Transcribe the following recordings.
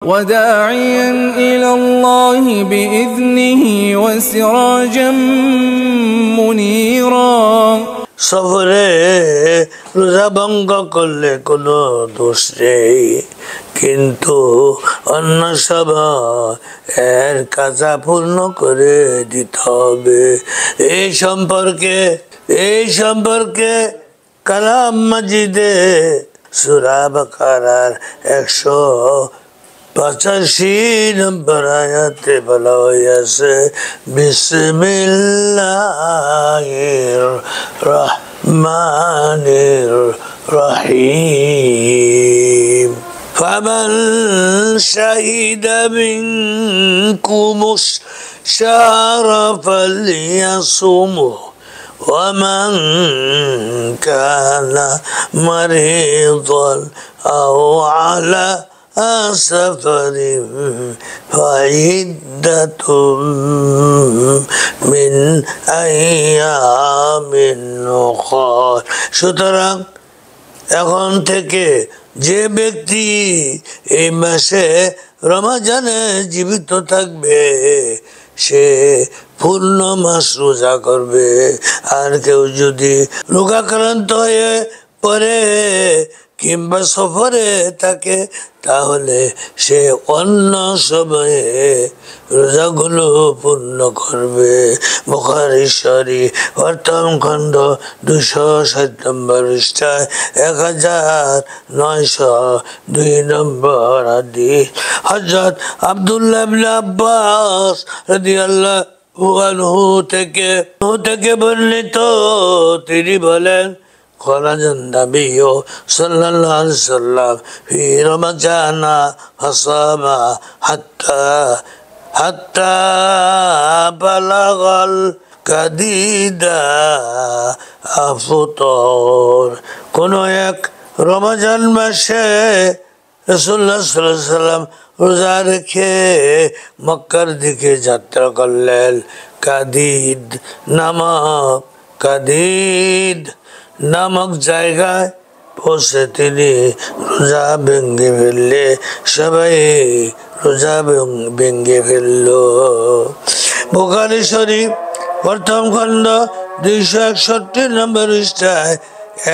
وداعيا إلى الله بإذنه وسراجا منيرا সফরে রোজা ভঙ্গ করলে কোনো দোষ নেই, কিন্তু অন্য সময় এর কাজা পূর্ণ করে দিতে হবে। এই সম্পর্কে কালাম মাজিদে সূরা বাকারার 185 নম্বর আয়াতে বলা হয়েছে, বিসমিল্লাহির রহমানির রহিম। ফামান শাহিদা মিনকুমুশ শাহরা ফালইয়াসুমহু ومن كان مريضا أو على سفر فعدة من أيام أخر। সুতরাং এখন থেকে যে ব্যক্তি এই মাসে রমজানে জীবিত থাকবে সে পূর্ণ মাস রোজা করবে। আর কেউ যদি রোগাক্রান্ত হয়ে পড়ে কিংবা সফরে থাকে তাহলে সে অন্য সময়ে রোজাগুলো পূর্ণ করবে। বুখারী শরীফ প্রথম খণ্ড 260 নম্বর পৃষ্ঠায় 1902 নম্বর হাদিস। হযরত আব্দুল্লাহ ইবনে আব্বাস রাদিয়াল্লাহু আনহু থেকে বর্ণিত, তিনি বলেন, خرج النبي صلى الله عليه وسلم في رمضان فصام حتى بلغ القديد أفطر। কোন এক রমজান মাসে রাসূলুল্লাহ সাল্লাল্লাহু আলাইহি ওয়াসাল্লাম রোজা রেখে মক্কার দিকে যাত্রা করলেন। কাদিদ নামক জায়গায় পৌঁছে তিনি রোজা ভেঙে ফেললে সবাই রোজা ভেঙে ফেলল। বুখারী শরীফ প্রথম খণ্ড 261 নম্বর পৃষ্ঠায়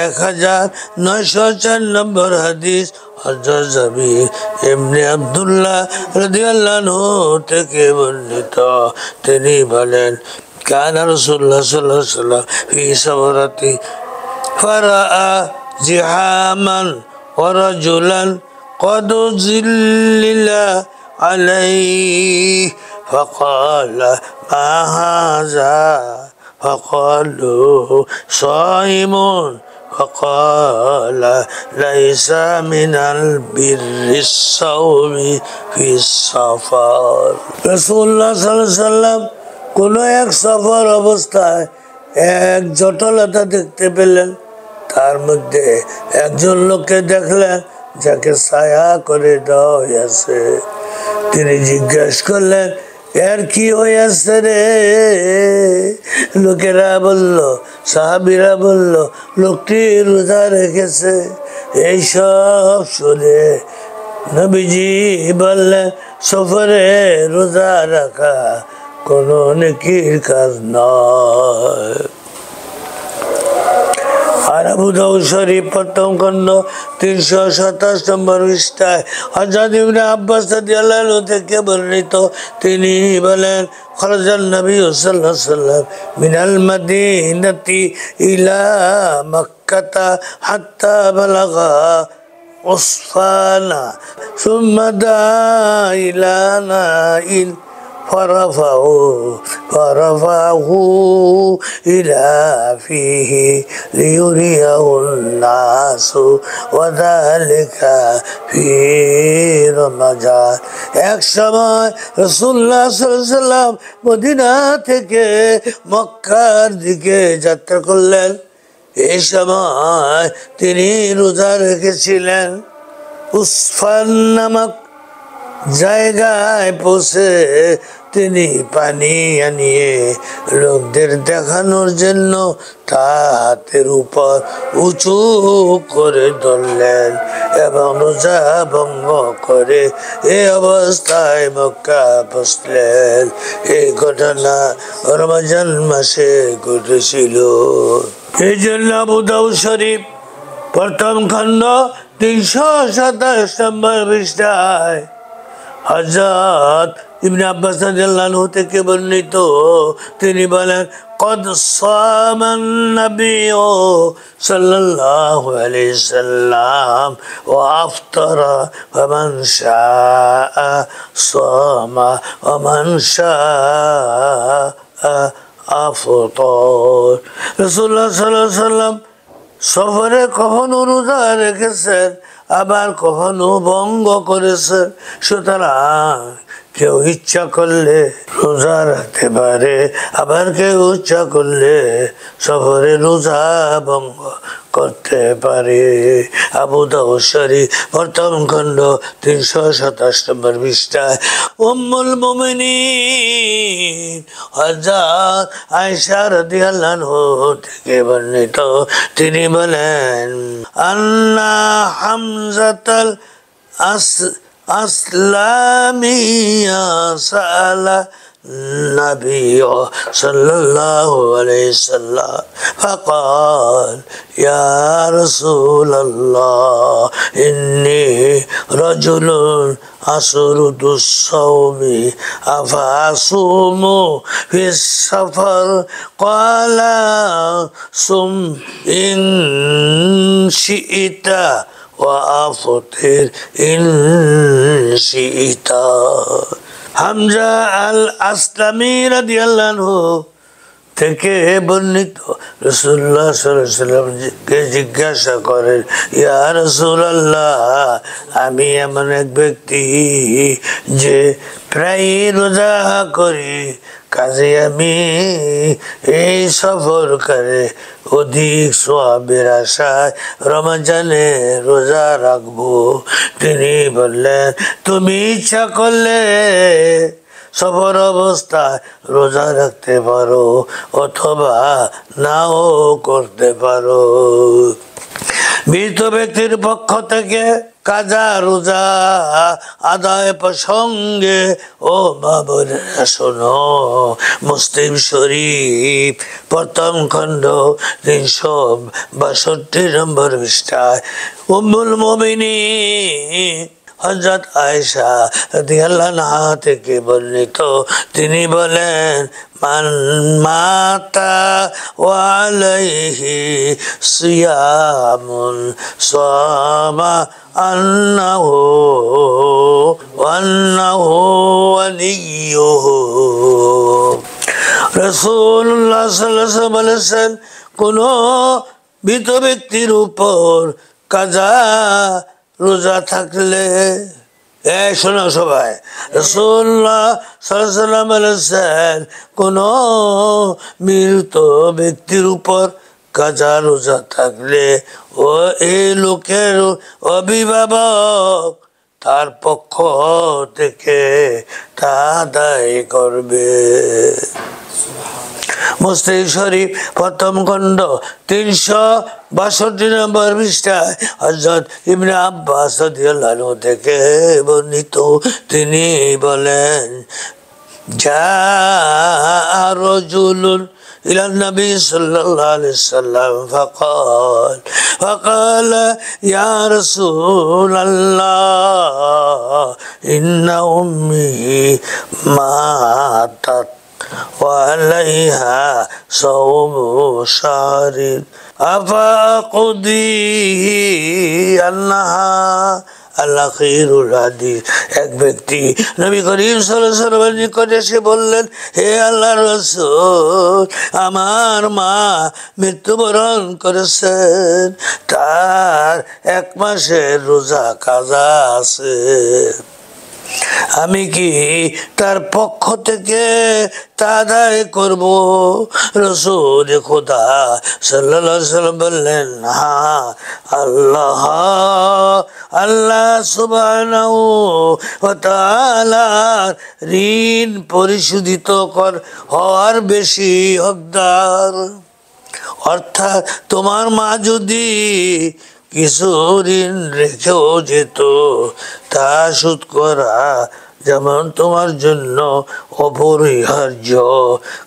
1904 নম্বর হাদিস। হযরত জাবির ইবনে আব্দুল্লাহ রাদিয়াল্লাহু আনহু থেকে বর্ণিত, তিনি বলেন, কানা রাসূলুল্লাহ সাল্লাল্লাহু আলাইহি ওয়াসাল্লাম ফি সাফরাতি فرأى زحاما ورجلا قد ظلل عليه فقال ما هذا؟ فقالوا صائم، فقال ليس من البر الصوم في السفر। রাসূলুল্লাহ সাল্লাল্লাহু আলাইহি ওয়াসাল্লাম কোন এক সফর অবস্থায় এক জটলতা দেখতে পেলেন। তার মধ্যে একজন লোককে দেখলেন যাকে ছায়া করে দেওয়া হয়েছে। তিনি জিজ্ঞাসা করলেন, এর কি হয়েছে রে? লোকেরা বলল, সাহাবীরা বলল, লোকটি রোজা রেখেছে। এইসব শুনে নবীজি বললেন, সফরে রোজা রাখা কোনো নেকির কাজ নয়। আর আবু দাউদ শরীফ প্রথম খণ্ড 327 নম্বর পৃষ্ঠায় হযরত ইবনে আব্বাস রাদিয়াল্লাহু আনহু থেকে বর্ণিত, তিনি বলেন, খরাজান নবী সাল্লাল্লাহু আলাইহি ওয়াসাল্লাম মিনাল মাদিনাতি ইলা মক্কাতা হাত্তা বালাগা উসফানা সুম্মা দা ইলা নাইল فرفعه إلى فيه ليريه الناس وذلك في رمضان। এক সময় রাসূলুল্লাহ সাল্লাল্লাহু আলাইহি ওয়াসাল্লাম মদিনা থেকে মক্কার দিকে যাত্রা করলেন। এই সময় তিনি রোজা রেখেছিলেন। উসফান নামক জায়গায় পৌঁছে তিনি পানি আনিয়ে লোকদের দেখানোর জন্য তার হাতের উপর উঁচু করে ধরলেন এবং রোজা ভঙ্গ করে এই অবস্থায় মক্কা বসলেন। এই ঘটনা রমজান মাসে ঘটেছিল। এই জন্য আবু দাউদ শরীফ প্রথম খণ্ড 327 নম্বর পৃষ্ঠায় হযরত ইবনে আব্বাস রাদিয়াল্লাহু আনহু থেকে বর্ণিত, তিনি বলেন, قد صام النبي صلى الله عليه وسلم وافطر ومن شاء صام ومن شاء افطر। রাসূলুল্লাহ সাল্লাল্লাহু আলাইহি ওয়াসাল্লাম সফরে কখনো রোজা রেখেছেন, আবার কখনো ভঙ্গ করেছেন। সুতরাং কেউ ইচ্ছা করলে রোজা রাখতে পারে, আবার কেউ ইচ্ছা করলে সফরে রোজা ভঙ্গ করতে পারে। আবু দাউদ শরীফ প্রথম খণ্ড 327 নম্বর পৃষ্ঠায় উম্মুল মুমিনিন হযরত আয়েশা রাদিয়াল্লাহু আনহা থেকে বর্ণিত, তিনি বলেন, আন্না হামজাতাল আসলামিয়া সালা النبي صلى الله عليه وسلم فقال يا رسول الله إني رجل أسرد الصوم أفأصوم في السفر؟ قال صم إن شئت وأفطر إن شئت। হামজা আল আসলামী রাদিয়াল্লাহু আনহু থেকে বর্ণিত, রাসূলুল্লাহ সাল্লাল্লাহু আলাইহি ওয়াসাল্লামকে জিজ্ঞাসা করেন, ইয়া রাসূলুল্লাহ, আমি এমন এক ব্যক্তি যে প্রায় রোজা করি, কাজে আমি এই সফর করে অধিক সওয়াবের আশায় রমজানে রোজা রাখবো। তিনি বললেন, তুমি ইচ্ছা করলে সফর অবস্থায় রোজা রাখতে পারো অথবা নাও করতে পারো। মৃত ব্যক্তির পক্ষ থেকে কাজা রোজা আদায় প্রসঙ্গে ও বাবরেরা শোনো, মুসলিম শরীফ প্রথম খণ্ড 362 নম্বর পৃষ্ঠায় উম্মুল মুমিনিন হযরত আয়েশা রাদিয়াল্লাহু আনহা থেকে বর্ণিত, তিনি বলেন, মান মাতা ওয়া আলাইহি সিয়ামুন সামা আন্নাহু ওয়ালিয়ুহু। রাসূলুল্লাহ সাল্লাল্লাহু আলাইহি ওয়াসাল্লাম বলেছেন, কোন মৃত ব্যক্তির উপর কাজা রোজা থাকলে, শোনো সবাই, রাসূলুল্লাহ সাল্লাল্লাহু আলাইহি ওয়াসাল্লাম বলেছেন, কোন মৃত ব্যক্তির উপর কাজা রোজা থাকলে ও এই লোকের অভিভাবক তার পক্ষ থেকে তা আদায় করবে। মুসলিম শরীফ প্রথম খণ্ড 362 নম্বর পৃষ্ঠায় হযরত ইবনে আব্বাস রাদিয়াল্লাহু আনহু থেকে বর্ণিত, তিনি বলেন, জাআ রাজুলুন إلى النبي صلى الله عليه وسلم فقال يا رسول الله إن أمي ماتت وعليها صوم شهر أفأقضي عنها আল-আখিরুল হাদিস। এক ব্যক্তি নবী করিম সাল্লাল্লাহু আলাইহি ওয়াসাল্লামের নিকটে এসে বললেন, হে আল্লাহর রাসূল, আমার মা মৃত্যুবরণ করেছেন, তার 1 মাসের রোজা কাজা আছে, আমি কি তার পক্ষ থেকে তা আদায় করব? রাসূল খোদা সাল্লাল্লাহু আলাইহি ওয়াসাল্লাম বললেন, হ্যাঁ, আল্লাহ সুবহানাহু ওয়া তাআলা ঋণ পরিশোধিত হওয়ার বেশি হকদার। অর্থাৎ তোমার মা যদি কিছু ঋণ রেখেও যেত, তা শোধ করা যেমন তোমার জন্য অপরিহার্য,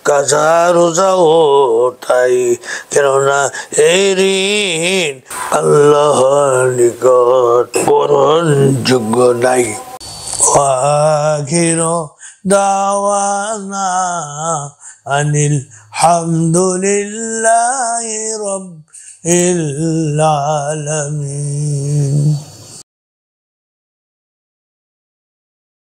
কাজা রোজাও তাই। কেননা এই ঋণ আল্লাহর নিকট গ্রহণযোগ্য নাই। আখির দাওয়ানা আনিল হামদুলিল্লাহি রাব্বিল আলামিন।